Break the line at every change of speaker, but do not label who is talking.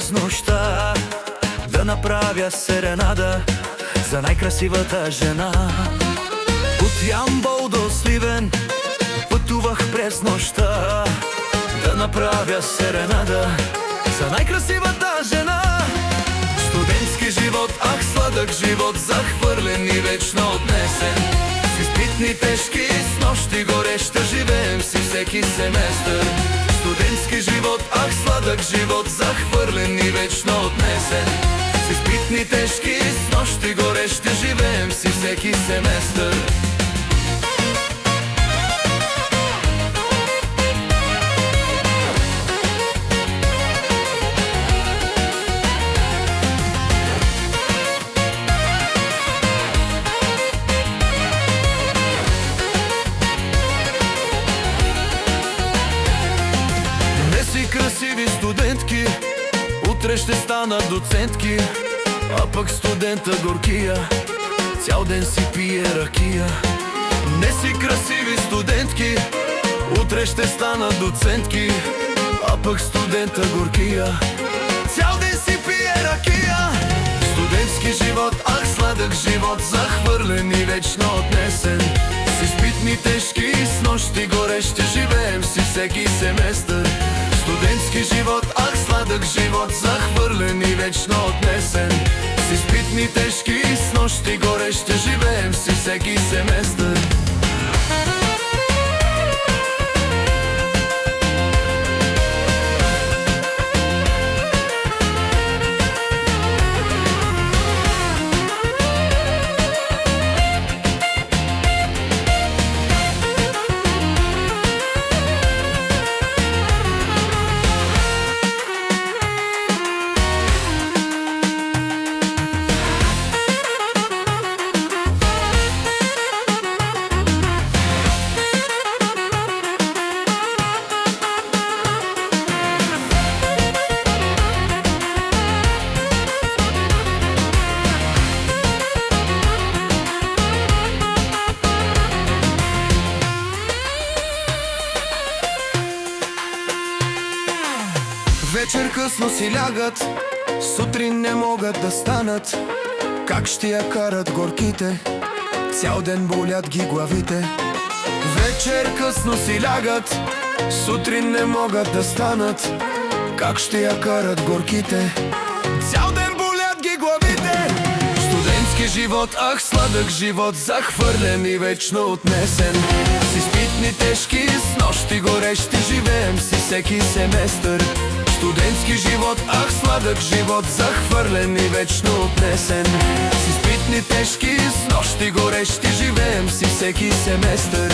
през нощта да направя серенада за най-красивата жена. От Ямбол до Сливен пътувах през нощта да направя серенада за най-красивата жена. Студентски живот, ах сладък живот, захвърлен и вечно отнесен. С изпитни тежки, с нощи гореща, живеем си всеки семестър. Студентски живот, ах сладък живот, захвърлен и вечно отнесен. С изпитни тежки, с нощи гореща, живеем си всеки семестър. Красиви студентки утре ще станат доцентки, а пък студента горкия цял ден си пие ракия. Не си красиви студентки утре ще станат доцентки, а пък студента горкия цял ден си пие ракия. Студентски живот, ах сладък живот, захвърлен и вечно отнесен. С изпитни тежки, с нощи горещи, живеем си всеки семестър. Студентски живот, ах сладък живот, захвърлен и вечно отнесен. С изпитни тежки, с нощи горещи, живеем си всеки семестър.
Вечер късно си лягат, сутрин не могат да станат. Как ще я карат горките, цял ден болят ги главите. Вечер късно си лягат, сутрин не могат да станат. Как ще я карат горките, цял ден болят ги главите. Студентски живот, ах сладък живот, захвърлен и вечно отнесен. С изпитни тежки, с нощи горещи, живеем си всеки семестър. Студентски живот, ах сладък живот, захвърлен и вечно отнесен. С изпитни тежки, с нощи горещи, живеем си всеки семестър.